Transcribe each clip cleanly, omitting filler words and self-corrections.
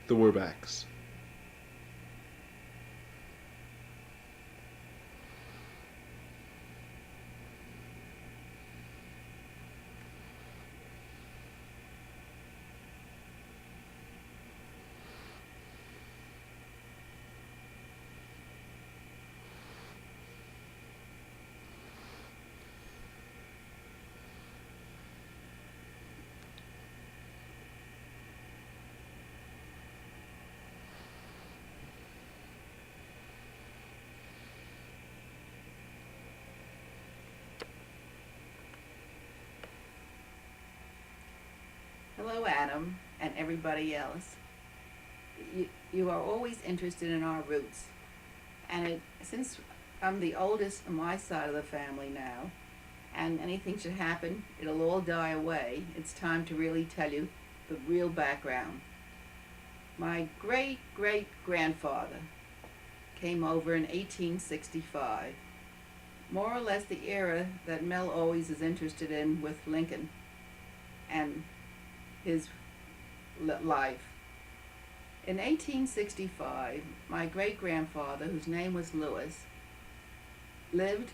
the Werbachs. Hello, Adam, and everybody else. You are always interested in our roots, and since I'm the oldest on my side of the family now, and anything should happen, it'll all die away. It's time to really tell you the real background. My great great grandfather came over in 1865, more or less the era that Mel always is interested in with Lincoln and his life. In 1865, my great grandfather, whose name was Lewis, lived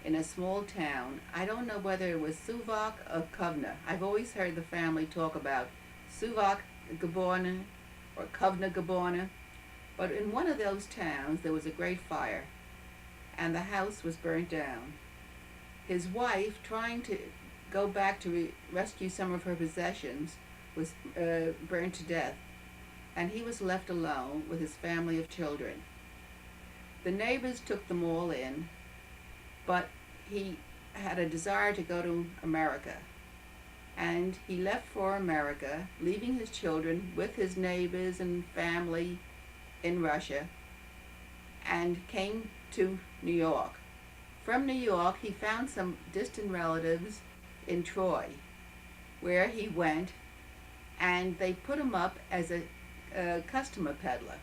in a small town. I don't know whether it was Suvok or Kovna. I've always heard the family talk about Suvok Gaborna or Kovna Gaborna. But in one of those towns, there was a great fire, and the house was burnt down. His wife, trying to go back to rescue some of her possessions, was burned to death, and he was left alone with his family of children. The neighbors took them all in, but he had a desire to go to America, and he left for America, leaving his children with his neighbors and family in Russia, and came to New York. From New York, he found some distant relatives in Troy, where he went, and they put him up as a customer peddler.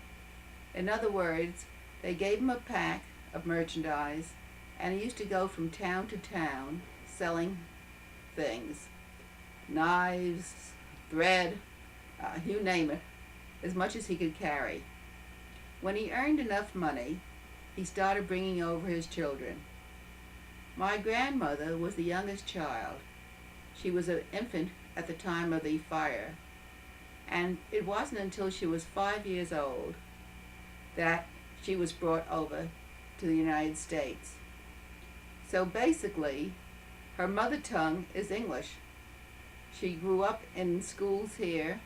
In other words, they gave him a pack of merchandise, and he used to go from town to town selling things, knives, thread, you name it, as much as he could carry. When he earned enough money, he started bringing over his children. My grandmother was the youngest child. She was an infant at the time of the fire, and it wasn't until she was 5 years old that she was brought over to the United States. So basically, her mother tongue is English. She grew up in schools here,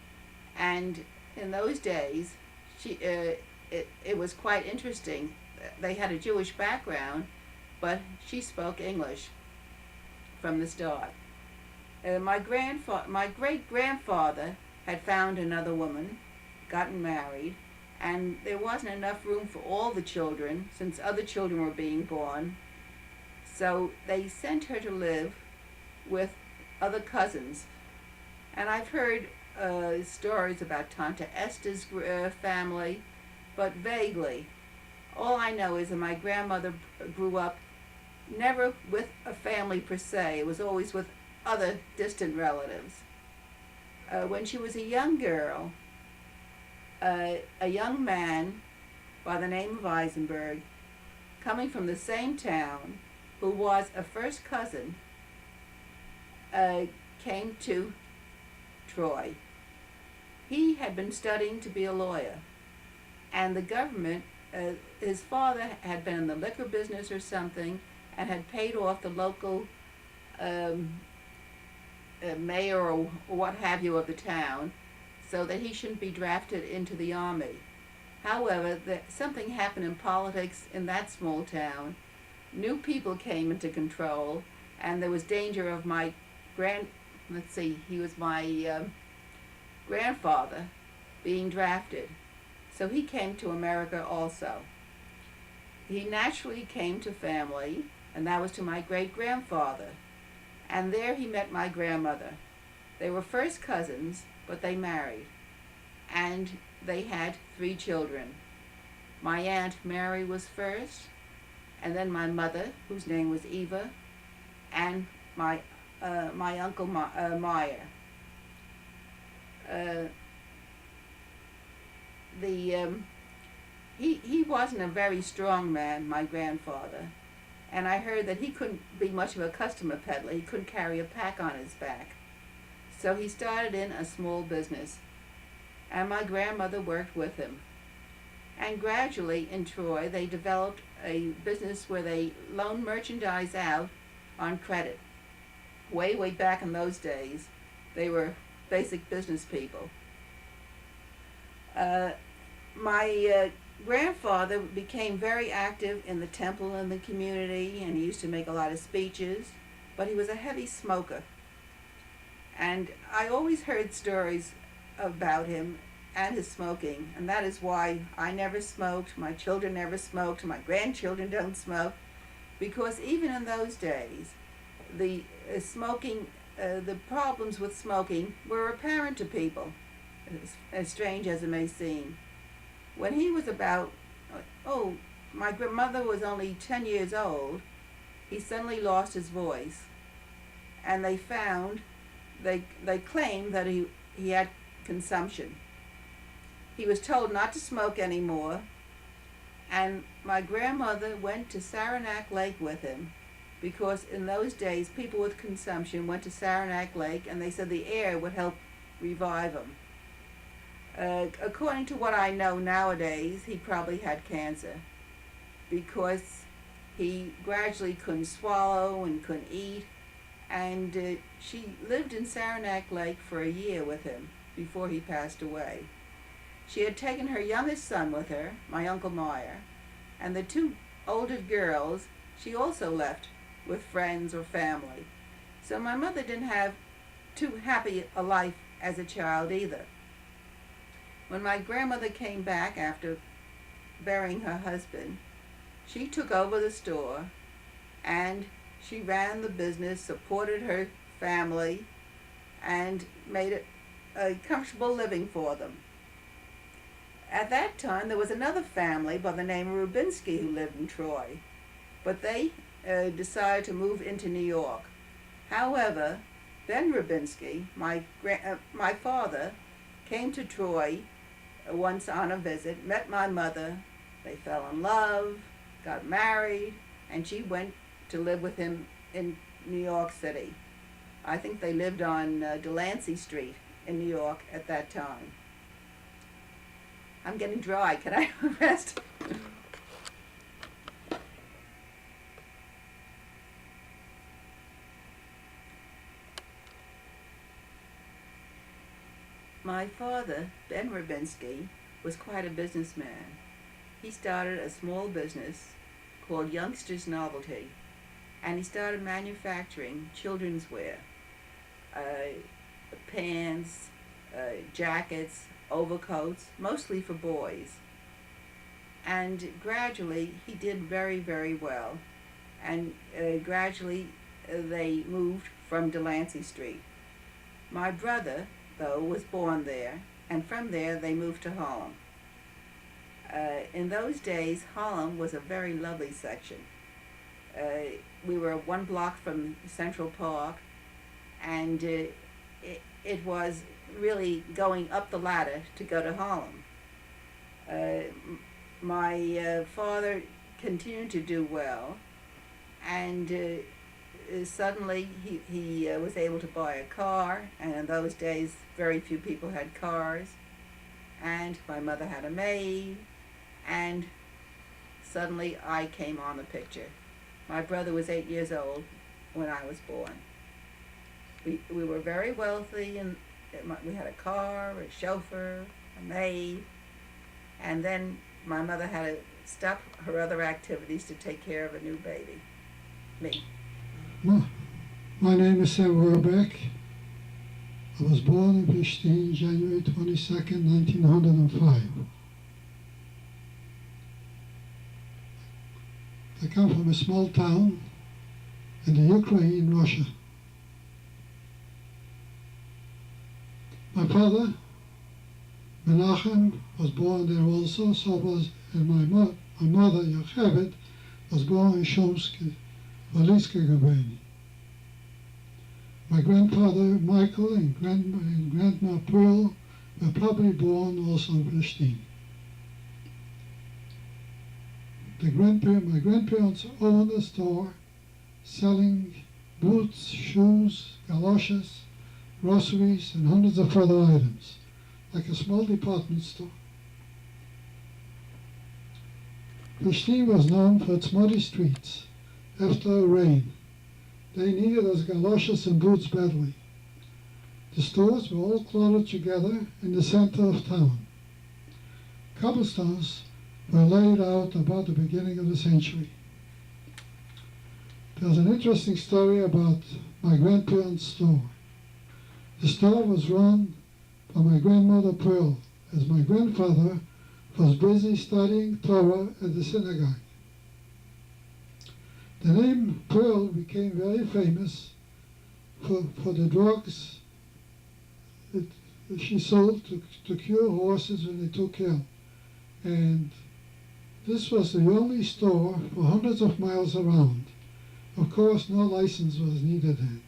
and in those days, it was quite interesting. They had a Jewish background, but she spoke English from the start. My great grandfather had found another woman, gotten married, and there wasn't enough room for all the children since other children were being born. So they sent her to live with other cousins. And I've heard stories about Tante Esther's family, but vaguely. All I know is that my grandmother grew up never with a family per se. It was always with other distant relatives. When she was a young girl, a young man by the name of Eisenberg, coming from the same town, who was a first cousin, came to Troy. He had been studying to be a lawyer, and the government, his father had been in the liquor business or something, and had paid off the local mayor or what have you of the town, so that he shouldn't be drafted into the army. However, something happened in politics in that small town. New people came into control, and there was danger of my he was my grandfather being drafted. So he came to America also. He naturally came to family, and that was to my great-grandfather. And there he met my grandmother. They were first cousins, but they married. And they had 3 children. My Aunt Mary was first, and then my mother, whose name was Eva, and my Uncle Meyer. he wasn't a very strong man, my grandfather, and I heard that he couldn't be much of a customer peddler. He couldn't carry a pack on his back. So he started in a small business, and my grandmother worked with him. And gradually in Troy, they developed a business where they loaned merchandise out on credit. Way, way back in those days, they were basic business people. My grandfather became very active in the temple and the community, and he used to make a lot of speeches, but he was a heavy smoker. And I always heard stories about him and his smoking, and that is why I never smoked, my children never smoked, my grandchildren don't smoke, because even in those days, the the problems with smoking were apparent to people, as strange as it may seem. When he was about, my grandmother was only 10 years old, he suddenly lost his voice, and they claimed that he had consumption. He was told not to smoke anymore, and my grandmother went to Saranac Lake with him, because in those days people with consumption went to Saranac Lake, and they said the air would help revive him. According to what I know nowadays, he probably had cancer, because he gradually couldn't swallow and couldn't eat, and she lived in Saranac Lake for a year with him before he passed away. She had taken her youngest son with her, my Uncle Meyer, and the two older girls she also left with friends or family. So my mother didn't have too happy a life as a child either. When my grandmother came back after burying her husband, she took over the store, and she ran the business, supported her family, and made it a comfortable living for them. At that time, there was another family by the name of Rubinsky who lived in Troy, but they decided to move into New York. However, Ben Rubinsky, my father, came to Troy once on a visit, met my mother, they fell in love, got married, and she went to live with him in New York City. I think they lived on Delancey Street in New York at that time. I'm getting dry. Can I rest? My father, Ben Rubinsky, was quite a businessman. He started a small business called Youngster's Novelty, and he started manufacturing children's wear, pants, jackets, overcoats, mostly for boys. And gradually he did very, very well. And gradually they moved from Delancey Street. My brother, though, was born there, and from there they moved to Harlem. In those days, Harlem was a very lovely section. We were 1 block from Central Park, and it was really going up the ladder to go to Harlem. My father continued to do well, and suddenly he was able to buy a car, and in those days very few people had cars, and my mother had a maid, and suddenly I came on the picture. My brother was 8 years old when I was born. We were very wealthy, and we had a car, a chauffeur, a maid, and then my mother had to stop her other activities to take care of a new baby, me. My name is Adam Werbach. I was born in Felshtin, January 22nd, 1905. I come from a small town in the Ukraine, Russia. My father, Menachem, was born there also, so was my mother, Yocheved, was born in Shomsky, Valiska Gubeni. My grandfather, Michael, and grandma Pearl were probably born also in Felshtin. My grandparents owned a store selling boots, shoes, galoshes, groceries, and hundreds of other items, like a small department store. Felshtin was known for its muddy streets after a rain. They needed those galoshes and boots badly. The stores were all cluttered together in the center of town. Cobblestones were laid out about the beginning of the century. There's an interesting story about my grandparents' store. The store was run by my grandmother Pearl, as my grandfather was busy studying Torah at the synagogue. The name Pearl became very famous for the drugs that she sold to cure horses when they took ill. And this was the only store for hundreds of miles around. Of course, no license was needed then.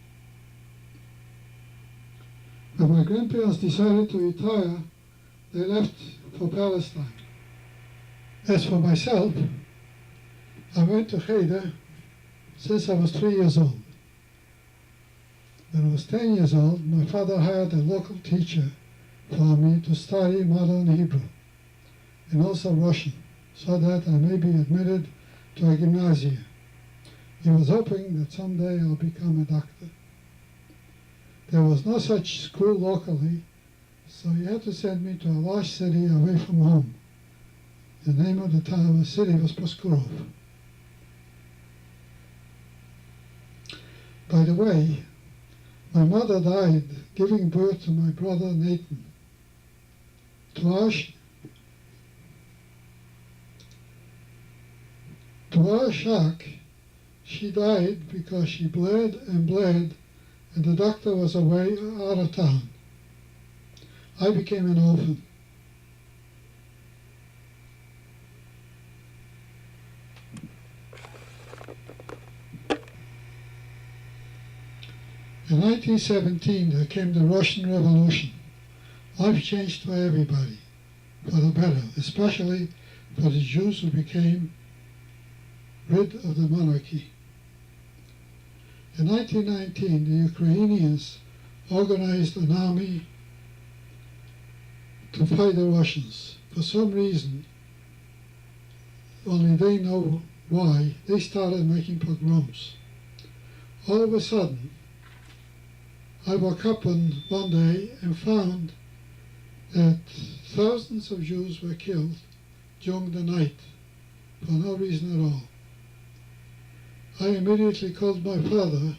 When my grandparents decided to retire, they left for Palestine. As for myself, I went to Cheder since I was 3 years old. When I was 10 years old, my father hired a local teacher for me to study modern Hebrew and also Russian, so that I may be admitted to a gymnasium. He was hoping that someday I'll become a doctor. There was no such school locally, so he had to send me to a large city away from home. The name of the town of the city was Proskurov. By the way, my mother died giving birth to my brother Nathan. To our shock, she died because she bled and bled, and the doctor was away out of town. I became an orphan. In 1917, there came the Russian Revolution. Life changed for everybody, for the better, especially for the Jews who became rid of the monarchy. In 1919, the Ukrainians organized an army to fight the Russians. For some reason, only they know why, they started making pogroms. All of a sudden, I woke up one day and found that thousands of Jews were killed during the night for no reason at all. I immediately called my father,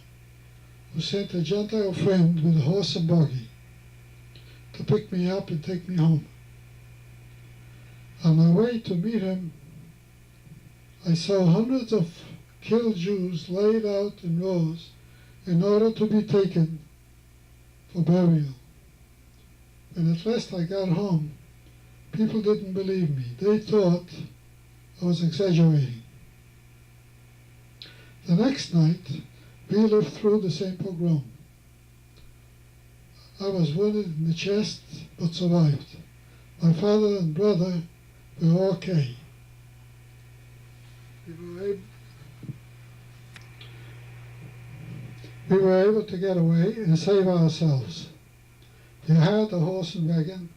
who sent a Gentile friend with a horse and buggy to pick me up and take me home. On my way to meet him, I saw hundreds of killed Jews laid out in rows in order to be taken for burial. When at last I got home, people didn't believe me. They thought I was exaggerating. The next night, we lived through the same pogrom. I was wounded in the chest, but survived. My father and brother were okay. We were able to get away and save ourselves. He hired a horse and wagon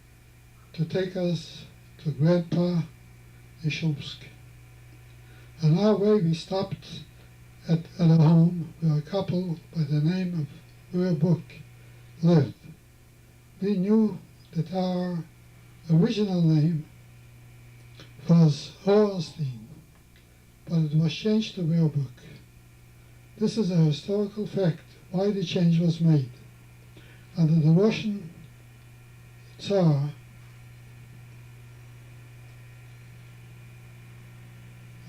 to take us to Grandpa Ishomsk. On our way, we stopped at a home where a couple by the name of Werbach lived. We knew that our original name was Hohenstein, but it was changed to Werbach. This is a historical fact why the change was made. Under the Russian Tsar,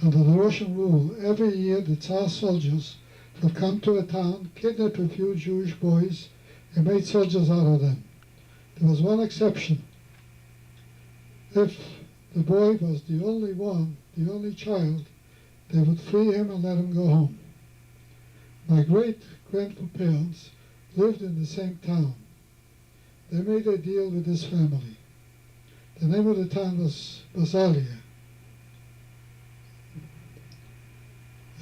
under the Russian rule, every year the Tsar soldiers would come to a town, kidnap a few Jewish boys, and made soldiers out of them. There was one exception. If the boy was the only one, the only child, they would free him and let him go home. My great-grandparents lived in the same town. They made a deal with this family. The name of the town was Basalia.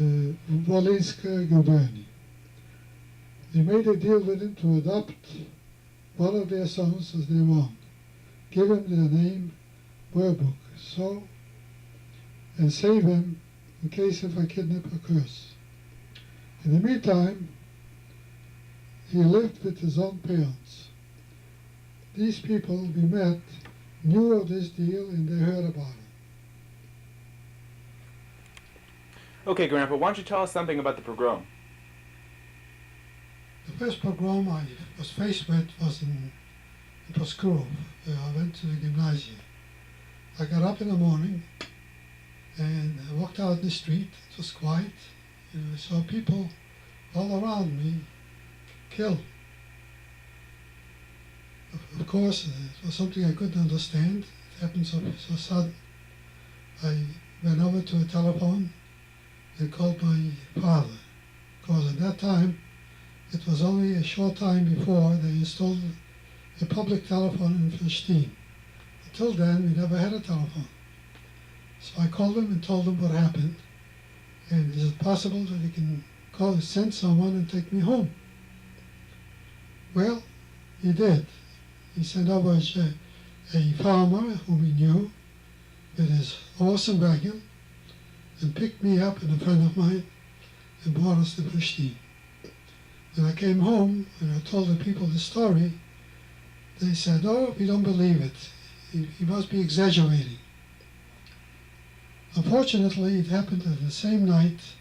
Wolinska Guberni. They made a deal with him to adopt one of their sons as their own, give him the name Werbach, and save him in case of a kidnap occurs. In the meantime, he lived with his own parents. These people we met knew of this deal and they heard about it. Okay, Grandpa, why don't you tell us something about the pogrom? The first pogrom I was faced with was in Proskurov, where I went to the gymnasium. I got up in the morning and I walked out in the street. It was quiet. And I saw people all around me killed. Of course, it was something I couldn't understand. It happened so sudden. I went over to a telephone and called my father. Because at that time, it was only a short time before they installed a public telephone in Felshtin. Until then, we never had a telephone. So I called him and told him what happened. And is it possible that he can send someone and take me home? Well, he did. He sent over a farmer whom he knew with his horse and wagon and picked me up and a friend of mine and brought us to Felshtin. When I came home and I told the people the story, they said, "Oh, we don't believe it. He must be exaggerating." Unfortunately, it happened that the same night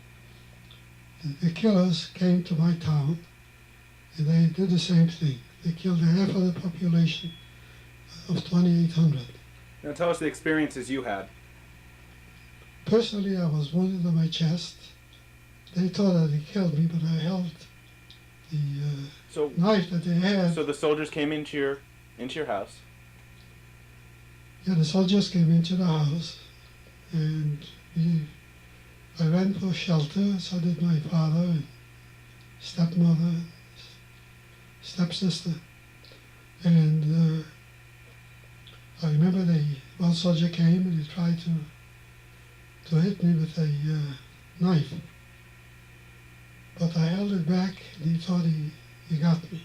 the killers came to my town and they did the same thing. They killed half of the population of 2,800. Now tell us the experiences you had. Personally, I was wounded on my chest. They thought that he killed me, but I held the knife that they had. So the soldiers came into your house. Yeah, the soldiers came into the house, and I ran for shelter. So did my father and stepmother, stepsister, and I remember one soldier came and he tried to hit me with a knife. But I held it back and he thought he got me.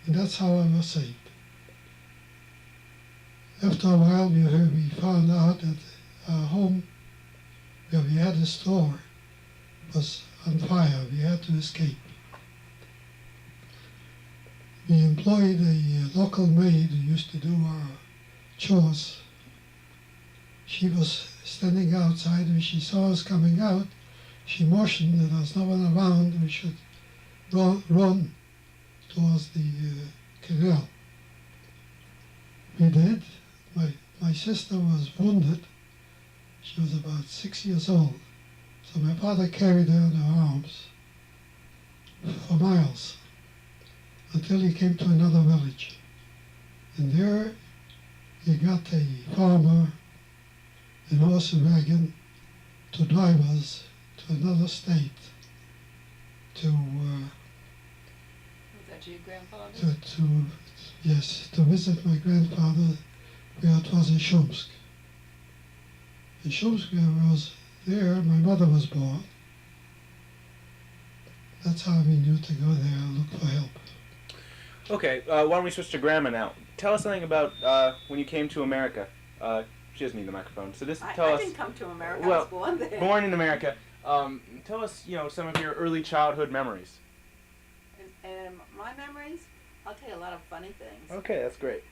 And that's how I was saved. After a while we found out that our home where we had a store was on fire. We had to escape. We employed a local maid who used to do our chores. She was standing outside. When she saw us coming out, she motioned that there was no one around. We should run towards the canal. We did. My sister was wounded. She was about 6 years old. So my father carried her in her arms for miles until he came to another village. And there he got a farmer and horse and wagon to drive us to another state to Was that your grandfather? to visit my grandfather where it was in Shumsk. In Shumsk, where I was there, my mother was born. That's how we knew to go there and look for help. Okay, why don't we switch to Grandma now? Tell us something about when you came to America. She doesn't need the microphone. So I didn't come to America. Well, I was born there. Born in America. Tell us, some of your early childhood memories. And my memories, I'll tell you a lot of funny things. Okay, that's great.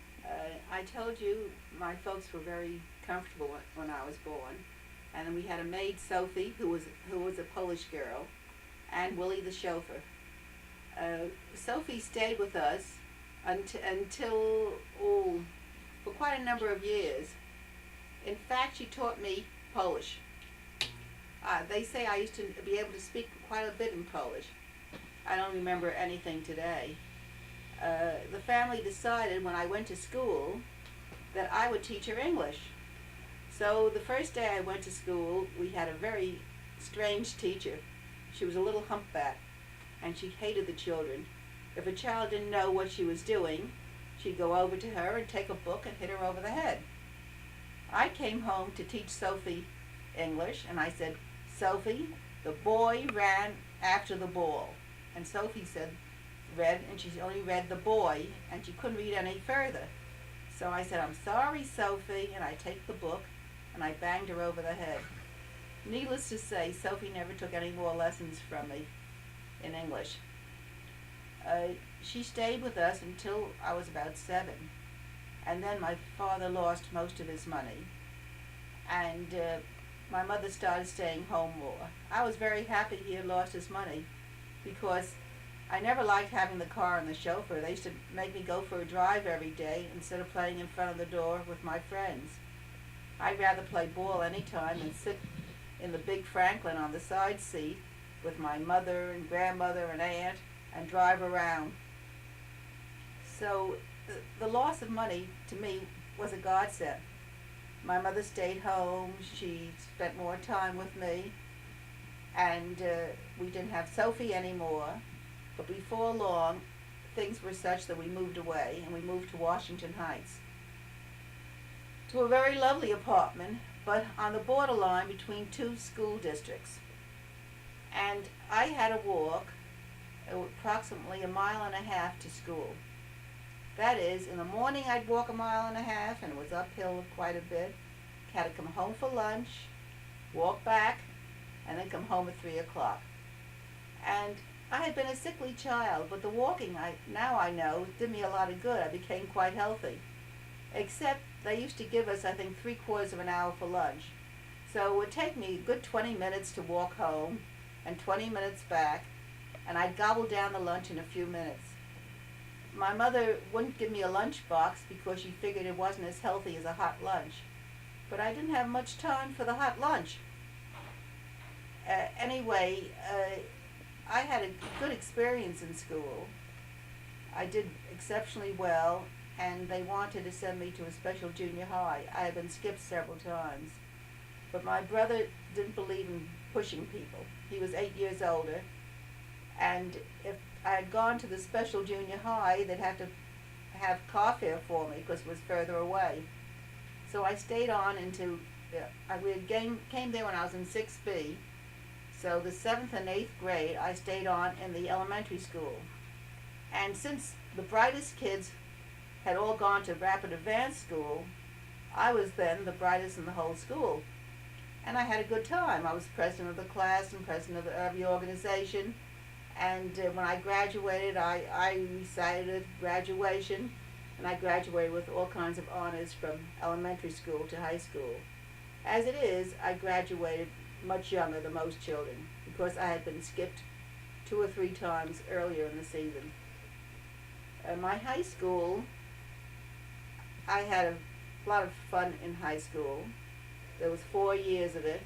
I told you my folks were very comfortable when I was born, and then we had a maid, Sophie, who was a Polish girl, and Willie the chauffeur. Sophie stayed with us until for quite a number of years. In fact, she taught me Polish. They say I used to be able to speak quite a bit in Polish. I don't remember anything today. The family decided when I went to school that I would teach her English. So the first day I went to school, we had a very strange teacher. She was a little humpback, and she hated the children. If a child didn't know what she was doing, she'd go over to her and take a book and hit her over the head. I came home to teach Sophie English, and I said, "Sophie, The boy ran after the ball. And Sophie read, and she only read the boy, and she couldn't read any further. So I said, "I'm sorry, Sophie," and I take the book, and I banged her over the head. Needless to say, Sophie never took any more lessons from me in English. She stayed with us until I was about 7. And then my father lost most of his money. And my mother started staying home more. I was very happy he had lost his money because I never liked having the car and the chauffeur. They used to make me go for a drive every day instead of playing in front of the door with my friends. I'd rather play ball any time than sit in the big Franklin on the side seat with my mother and grandmother and aunt and drive around. So the loss of money to me was a godsend. My mother stayed home, she spent more time with me, and we didn't have Sophie anymore. But before long, things were such that we moved away, and we moved to Washington Heights, to a very lovely apartment, but on the borderline between 2 school districts. And I had to walk approximately 1.5 miles to school. That is, in the morning I'd walk 1.5 miles, and it was uphill quite a bit. Had to come home for lunch, walk back, and then come home at 3 o'clock. And I had been a sickly child, but the walking, now I know, did me a lot of good. I became quite healthy. Except they used to give us, I think, 3/4 of an hour for lunch. So it would take me a good 20 minutes to walk home and 20 minutes back, and I'd gobble down the lunch in a few minutes. My mother wouldn't give me a lunch box because she figured it wasn't as healthy as a hot lunch. But I didn't have much time for the hot lunch. Anyway, I had a good experience in school. I did exceptionally well, and they wanted to send me to a special junior high. I had been skipped several times. But my brother didn't believe in pushing people. He was 8 years older, and if I had gone to the special junior high, they'd have to have car fare for me because it was further away. So I stayed on until, came there when I was in 6B. So the 7th and 8th grade, I stayed on in the elementary school. And since the brightest kids had all gone to rapid advanced school, I was then the brightest in the whole school. And I had a good time. I was president of the class and president of the organization. And when I graduated, I recited graduation, and I graduated with all kinds of honors from elementary school to high school. As it is, I graduated much younger than most children because I had been skipped 2 or 3 times earlier in the season. My high school, I had a lot of fun in high school. There was 4 years of it.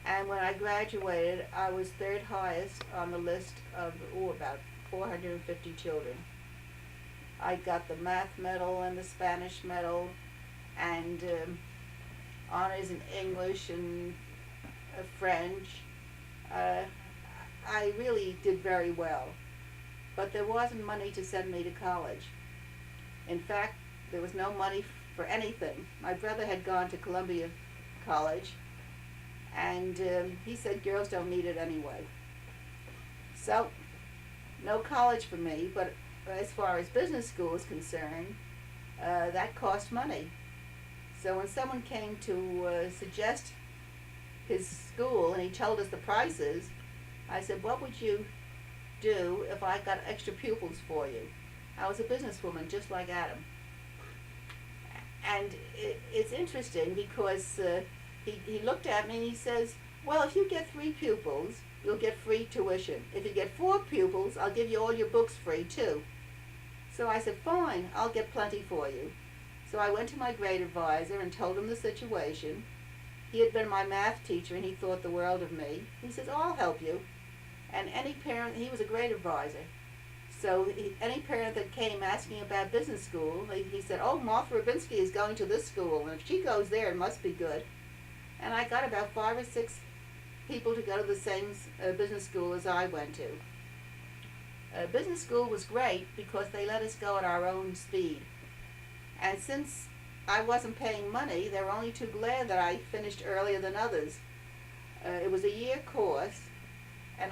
And when I graduated, I was 3rd highest on the list of about 450 children. I got the math medal and the Spanish medal and honors in English and French. I really did very well. But there wasn't money to send me to college. In fact, there was no money for anything. My brother had gone to Columbia College, and he said girls don't need it anyway. So, no college for me, but as far as business school is concerned, that cost money. So when someone came to suggest his school, and he told us the prices, I said, "What would you do if I got extra pupils for you?" I was a businesswoman just like Adam. And it's interesting because he looked at me and he says, "Well, if you get 3 pupils, you'll get free tuition. If you get 4 pupils, I'll give you all your books free too." So I said, "Fine, I'll get plenty for you." So I went to my grade advisor and told him the situation. He had been my math teacher and he thought the world of me. He says, "Oh, I'll help you." And any parent, he was a grade advisor. So any parent that came asking about business school, he said, "Oh, Martha Werbach is going to this school, and if she goes there, it must be good." And I got about 5 or 6 people to go to the same business school as I went to. Business school was great because they let us go at our own speed. And since I wasn't paying money, they were only too glad that I finished earlier than others. It was a year course, and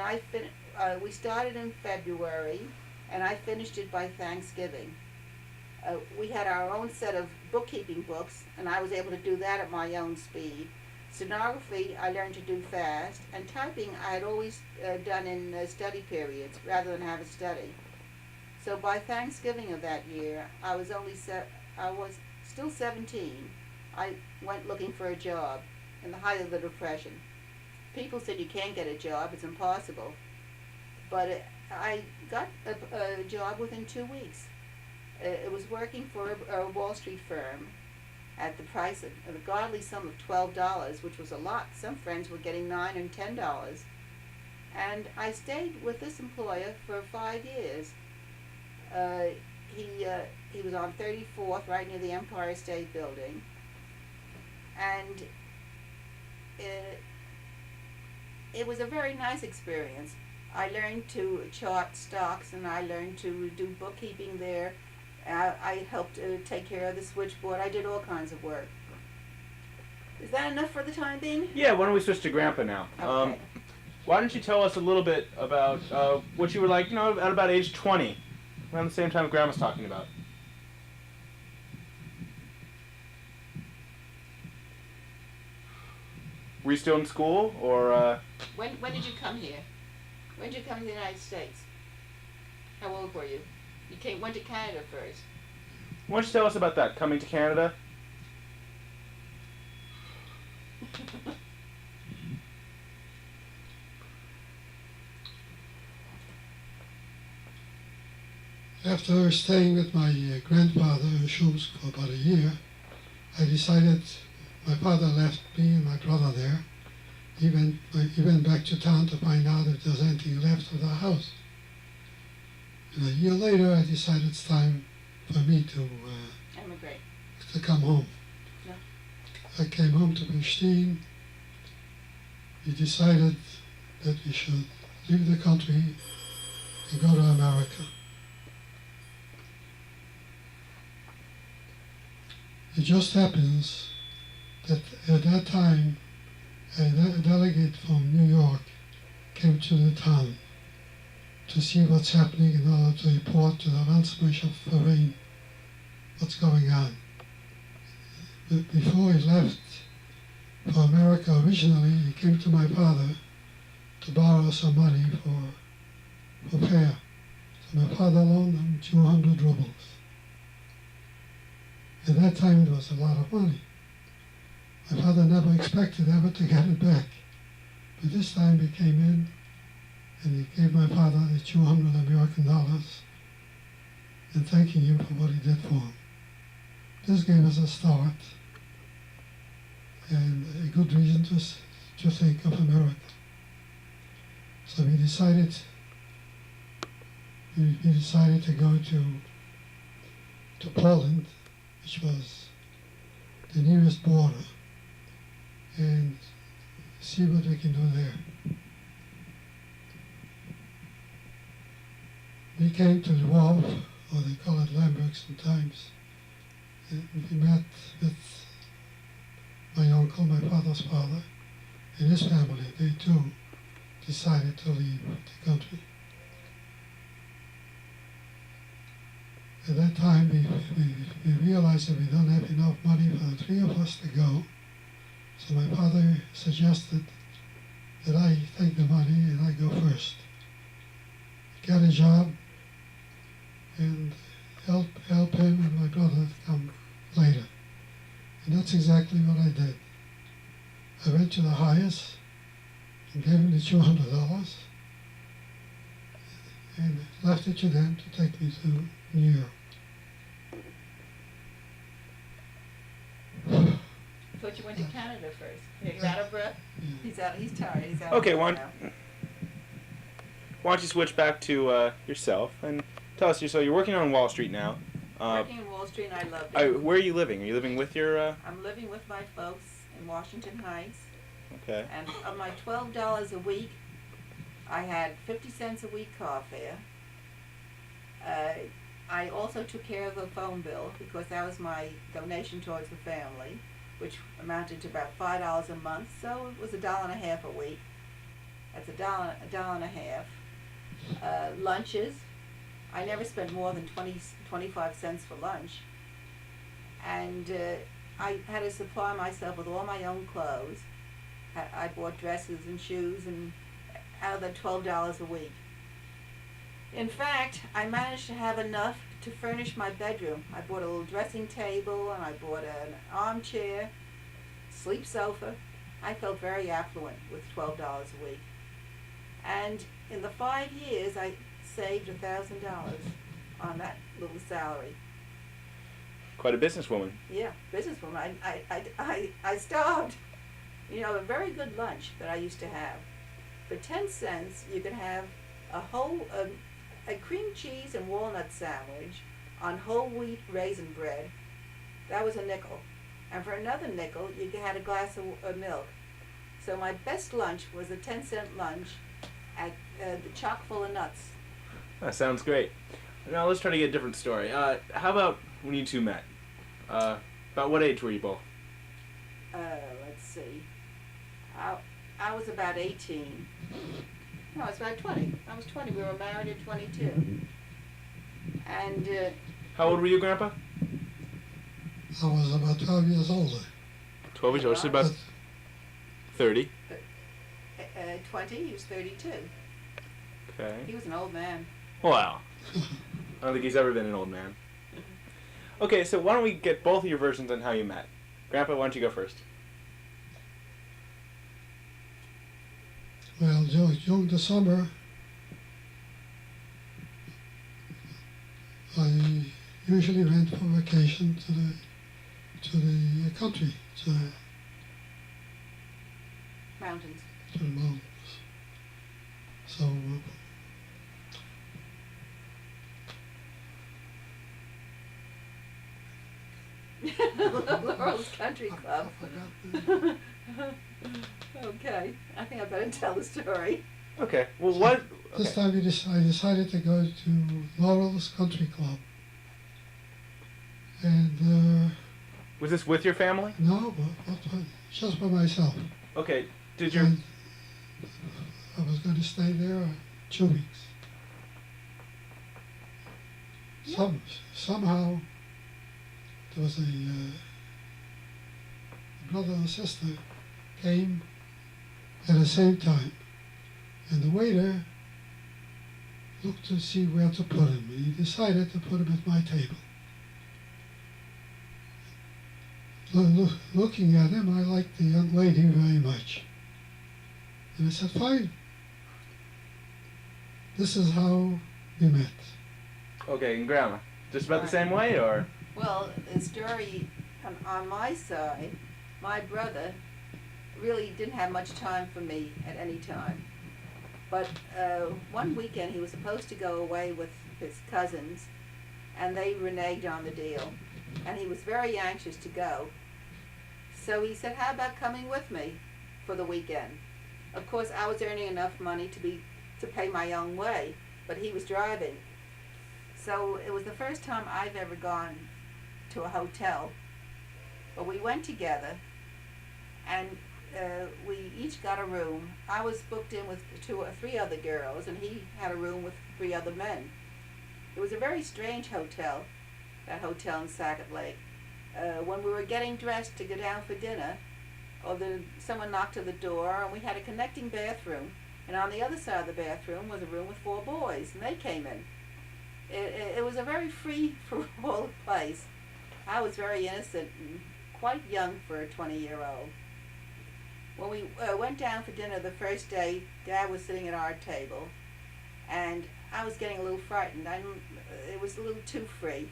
we started in February, and I finished it by Thanksgiving. We had our own set of bookkeeping books, and I was able to do that at my own speed. Stenography I learned to do fast, and typing I had always done in study periods rather than have a study. So by Thanksgiving of that year, I was still 17. I went looking for a job in the height of the Depression. People said you can't get a job, it's impossible. But I got a job within 2 weeks. It was working for a Wall Street firm at the price of a godly sum of $12, which was a lot. Some friends were getting $9 and $10. And I stayed with this employer for 5 years. He was on 34th, right near the Empire State Building. And it was a very nice experience. I learned to chart stocks, and I learned to do bookkeeping there. I helped take care of the switchboard. I did all kinds of work. Is that enough for the time being? Yeah, why don't we switch to Grandpa now? Okay. Why don't you tell us a little bit about what you were like, at about age 20, around the same time Grandma's talking about? Were you still in school, or? When did you come here? When did you come to the United States? How old were you? You went to Canada first. Why don't you tell us about that, coming to Canada? After staying with my grandfather in Shums for about a year, I decided my father left me and my brother there. He went back to town to find out if there's anything left of the house. And a year later, I decided it's time for me to Emigrate. To come home. Yeah. I came home to Felshtin. We decided that we should leave the country and go to America. It just happens that at that time, a delegate from New York came to the town to see what's happening in order to report to the Landsbishop Verein what's going on. But before he left for America originally, he came to my father to borrow some money for fare. So my father loaned him 200 rubles. At that time, it was a lot of money. My father never expected ever to get it back. But this time he came in and he gave my father the 200 American dollars and thanking him for what he did for him. This gave us a start and a good reason to think of America. So we decided to go to Poland, which was the nearest border, and see what we can do there. We came to Lwów, or they call it Lemberg sometimes, and we met with my uncle, my father's father, and his family. They too decided to leave the country. At that time, we realized that we don't have enough money for the three of us to go. So my father suggested that I take the money and I go first. Get a job and help him and my brother to come later. And that's exactly what I did. I went to the highest and gave him the $200 and left it to them to take me to New York. I thought you went to Canada first. He's out of breath? Yeah. He's tired. He's out Okay, of why breath now. don't you switch back to yourself and tell us, so you're working on Wall Street now. Working in Wall Street, and I loved it. Where are you living? Are you living with your... I'm living with my folks in Washington Heights. Okay. And of my $12 a week, I had 50 cents a week car fare. I also took care of the phone bill because that was my donation towards the family. which amounted to about $5 a month, so it was $1.50 a week. That's $1.50. Lunches, I never spent more than 25 cents for lunch. And I had to supply myself with all my own clothes. I bought dresses and shoes, and out of the $12 a week. In fact, I managed to have enough to furnish my bedroom. I bought a little dressing table, and I bought an armchair, sleep sofa. I felt very affluent with $12 a week. And in the 5 years, I saved $1,000 on that little salary. Quite a businesswoman. Yeah, businesswoman. I starved. You know, a very good lunch that I used to have. For 10 cents, you could have a cream cheese and walnut sandwich on whole wheat raisin bread. That was a nickel. And for another nickel, you had a glass of milk. So my best lunch was a 10-cent lunch at the chock full of nuts. That sounds great. Now let's try to get a different story. How about when you two met? About what age were you both? Let's see. I was about 18. No, I was about 20. I was 20. We were married at 22. And How old were you, Grandpa? I was about 12 years older. 12 years old, so about 30. 20, he was 32. Okay. He was an old man. Wow. I don't think he's ever been an old man. Okay, so why don't we get both of your versions on how you met? Grandpa, why don't you go first? Well, during the summer, I usually went for vacation to the country, to Mountains. the mountains. So Laurel's Country Club. I forgot Okay, I think I better tell the story. Okay, well what... This Okay. time I decided to go to Laurel's Country Club. And Was this with your family? no, but just by myself. Okay, did your... And I was going to stay there 2 weeks. Somehow there was a brother and sister came at the same time, and the waiter looked to see where to put him. He decided to put him at my table. Looking at him, I liked the young lady very much. And I said, fine. This is how we met. Okay, and Grandma, just about the same way, or? Well, the story on my side, my brother really didn't have much time for me at any time. But one weekend he was supposed to go away with his cousins, and they reneged on the deal. And he was very anxious to go. So he said, how about coming with me for the weekend? Of course, I was earning enough money to pay my own way, but he was driving. So it was the first time I've ever gone to a hotel. But we went together, and we each got a room. I was booked in with 2 or 3 other girls, and he had a room with 3 other men. It was a very strange hotel, that hotel in Sackett Lake. When we were getting dressed to go down for dinner, someone knocked at the door, and we had a connecting bathroom. And on the other side of the bathroom was a room with 4 boys, and they came in. It was a very free-for-all place. I was very innocent and quite young for a 20-year-old. When we went down for dinner the first day, Dad was sitting at our table, and I was getting a little frightened. It was a little too free.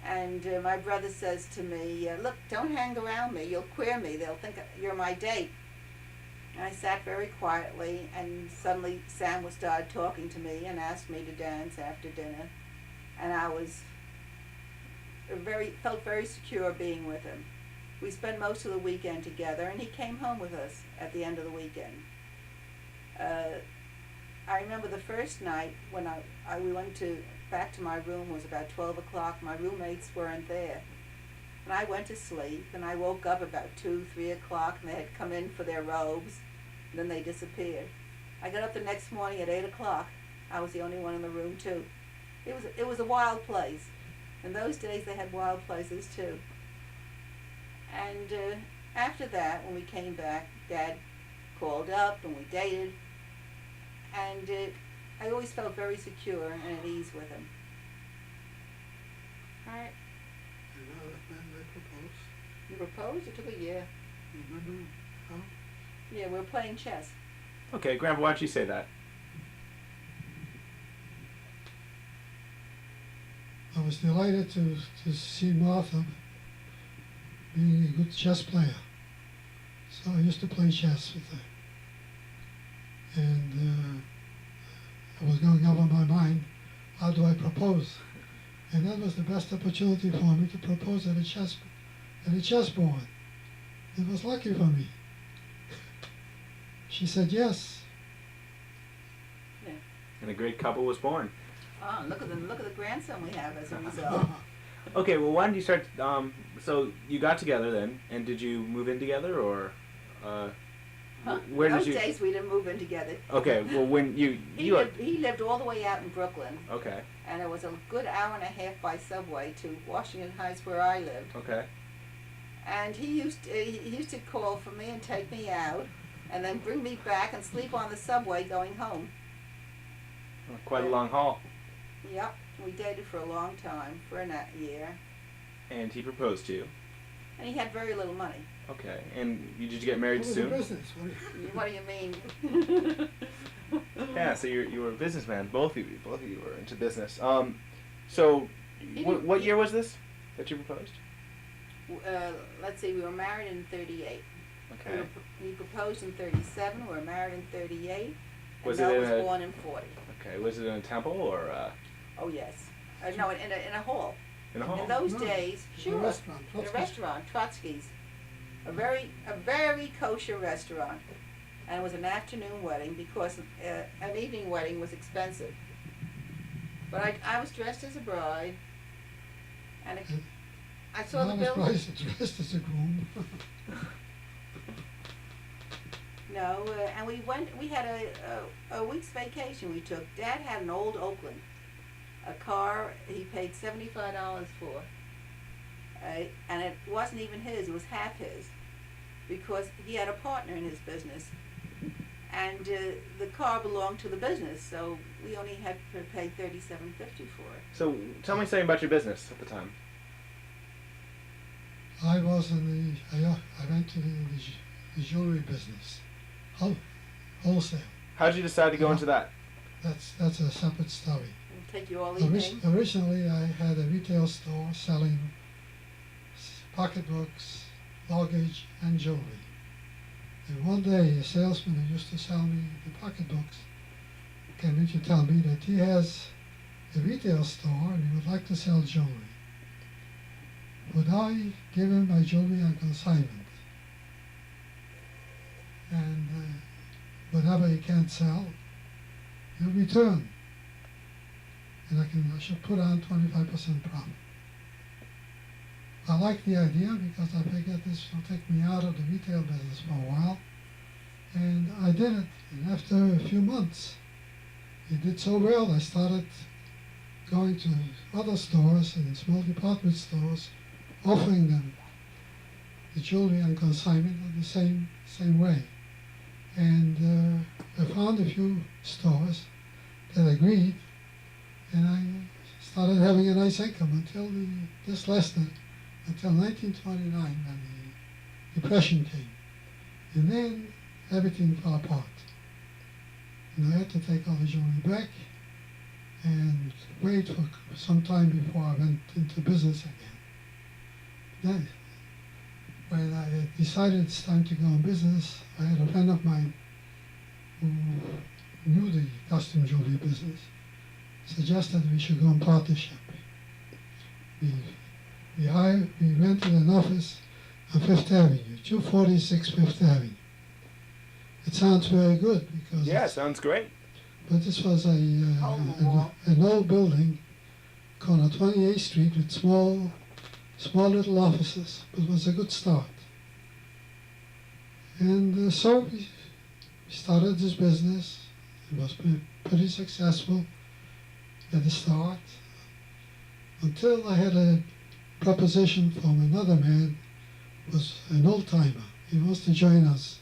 And my brother says to me, look, don't hang around me. You'll queer me. They'll think you're my date. And I sat very quietly, and suddenly Sam started talking to me and asked me to dance after dinner. And I felt very secure being with him. We spent most of the weekend together, and he came home with us at the end of the weekend. I remember the first night when we went back to my room. It was about 12 o'clock. My roommates weren't there. And and I went to sleep, and I woke up about 2, 3 o'clock, and they had come in for their robes, and then they disappeared. I got up the next morning at 8 o'clock. I was the only one in the room too. It was a wild place. In those days they had wild places too. And after that, when we came back, Dad called up and we dated, and I always felt very secure and at ease with him. All right. And now that man I proposed. You proposed? It took a year. You remember how? Yeah, we were playing chess. Okay, Grandpa, why'd you say that? I was delighted to see Martha being a good chess player. So I used to play chess with her. And it was going over my mind, how do I propose? And that was the best opportunity for me to propose at a chessboard. It was lucky for me. She said yes. Yeah. And a great couple was born. Oh, look at the grandson we have as a result. Okay, well, why did you start? So you got together then, and did you move in together, or where In did those you? days we didn't move in together. Okay, well, when He lived all the way out in Brooklyn, Okay, and it was a good hour and a half by subway to Washington Heights where I lived. okay. And he used to call for me and take me out, and then bring me back and sleep on the subway going home. Quite a long haul. Yep, we dated for a long time, for a year, And he proposed to you. and he had very little money. Okay, and did you get married What was soon? the business? What do you mean? Yeah, so you were a businessman. Both of you were into business. So what year was this that you proposed? Let's see, we were married in 38. Okay. He proposed in 37, we were married in 38, Was and it Mel in was a- born in 40. Okay, was it in a temple or Oh yes. No, in a hall. in a hall? In those No, days, in a sure. restaurant, In a Trotsky's. restaurant, Trotsky's. A very kosher restaurant. And it was an afternoon wedding because an evening wedding was expensive. But I was dressed as a bride, and I saw the I was bill. dressed as a groom. No, and we had a week's vacation we took. Dad had an old Oakland, a car he paid $75 for. And it wasn't even his, it was half his, because he had a partner in his business. And the car belonged to the business, so we only had to pay $37.50 for it. So tell me something about your business at the time. I went to the jewelry business, wholesale. How did you decide to go into that? That's a separate story. It'll take you all evening. Originally, I had a retail store selling pocketbooks, luggage, and jewelry. And one day, a salesman who used to sell me the pocketbooks came in to tell me that he has a retail store and he would like to sell jewelry. Would I give him my jewelry on consignment? And whatever he can't sell, he'll return. And I should put on 25% profit. I liked the idea because I figured this will take me out of the retail business for a while. And I did it. And after a few months, it did so well, I started going to other stores and small department stores, offering them the jewelry on consignment in the same way. And I found a few stores that agreed, and I started having a nice income this lasted until 1929 when the Depression came. And then everything fell apart. And I had to take all the jewelry back and wait for some time before I went into business again. Then, when I decided it's time to go in business, I had a friend of mine who knew the costume jewelry business, suggested we should go in partnership. We rented an office on Fifth Avenue, 246 Fifth Avenue. It sounds very good because Yeah, sounds great. but this was an old building, corner 28th Street, with small small little offices, but it was a good start. And so we started this business. It was pretty successful at the start, until I had a proposition from another man who was an old-timer. He wants to join us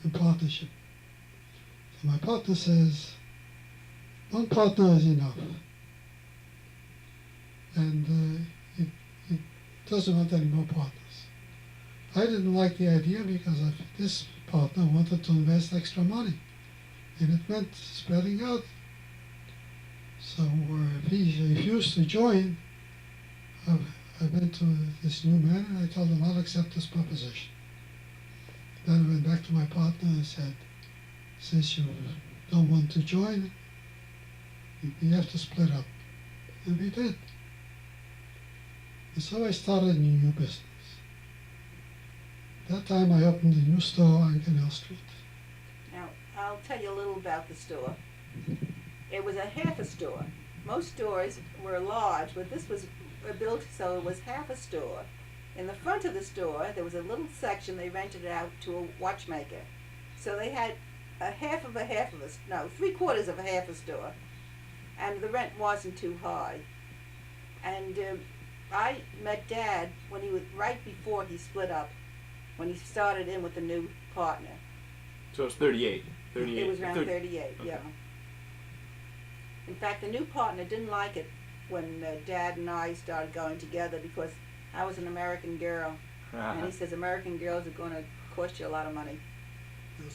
in partnership. So my partner says, one partner is enough. And he doesn't want any more partners. I didn't like the idea because this partner wanted to invest extra money, and it meant spreading out. So if he refused to join, I went to this new man and I told him I'll accept this proposition. Then I went back to my partner and said, since you don't want to join, we have to split up. And we did. And so I started a new business. That time I opened a new store on Canal Street. Now, I'll tell you a little about the store. It was a half a store. Most stores were large, but this was built so it was half a store. In the front of the store, there was a little section they rented out to a watchmaker. So they had three-quarters of a half a store. And the rent wasn't too high. And I met Dad when he was right before he split up, when he started in with the new partner. So it was 38. It was around 38, okay. yeah. In fact, the new partner didn't like it when Dad and I started going together because I was an American girl. And he says American girls are going to cost you a lot of money.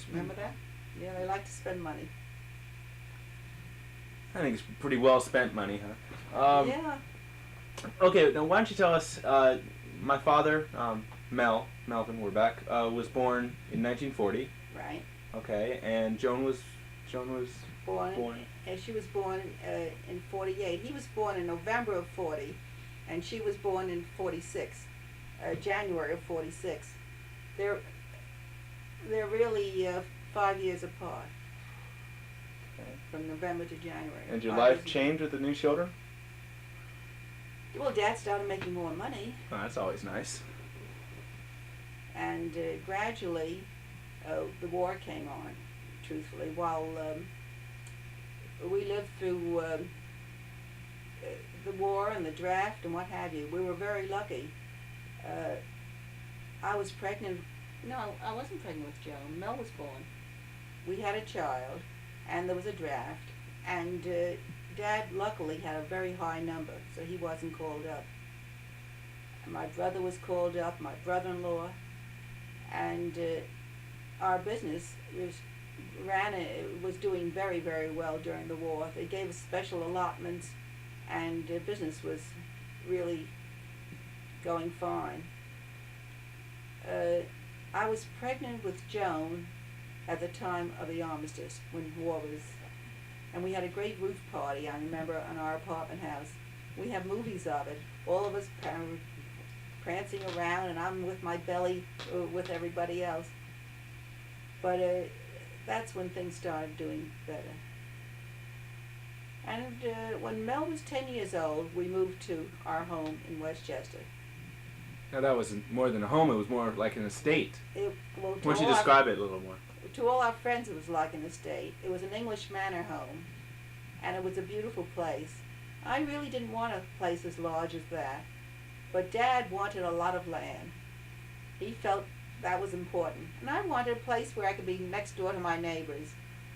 Remember that? Yeah, they like to spend money. I think it's pretty well spent money, huh? Yeah. Okay, now why don't you tell us, my father, Melvin Werbach, was born in 1940. Right. Okay, and Joan was Born. And she was born in 48. He was born in November of 40, and she was born in 46, January of 46. They're really 5 years apart. Okay. From November to January. And your life changed with the new children? Well, Dad started making more money. Oh, that's always nice. And gradually, the war came on, truthfully, while we lived through the war and the draft and what have you. We were very lucky. I was pregnant. No, I wasn't pregnant with Joan. Mel was born. We had a child, and there was a draft, and Dad luckily had a very high number, so he wasn't called up. My brother was called up, my brother-in-law, and our business was doing very, very well during the war. They gave us special allotments, and business was really going fine. I was pregnant with Joan at the time of the armistice, when war was, and we had a great roof party, I remember, on our apartment house. We have movies of it, all of us prancing around, and I'm with my belly with everybody else. But that's when things started doing better. And when Mel was 10 years old, we moved to our home in Westchester. Now that wasn't more than a home, it was more like an estate. Why don't you describe it a little more? To all our friends, it was like an estate. It was an English manor home, and it was a beautiful place. I really didn't want a place as large as that, but Dad wanted a lot of land. He felt that was important, and I wanted a place where I could be next door to my neighbors.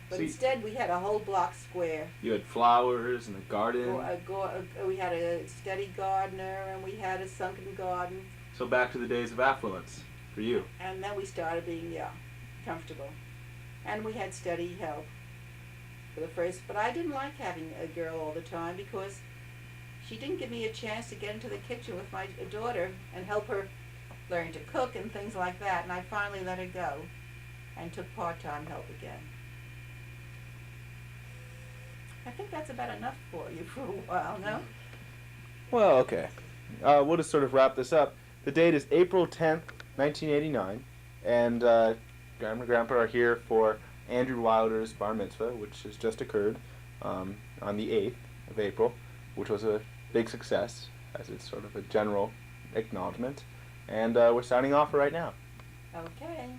But instead, we had a whole block square. You had flowers and a garden. We had a steady gardener, and we had a sunken garden. So back to the days of affluence for you. And then we started being, comfortable. And we had steady help for the first, but I didn't like having a girl all the time because she didn't give me a chance to get into the kitchen with my daughter and help her learn to cook and things like that, and I finally let her go and took part-time help again. I think that's about enough for you for a while, no? Well, okay. We'll just sort of wrap this up. The date is April 10th, 1989, and Grandma and Grandpa are here for Andrew Wilder's bar mitzvah, which has just occurred on the 8th of April, which was a big success, as it's sort of a general acknowledgement. And we're signing off right now. Okay.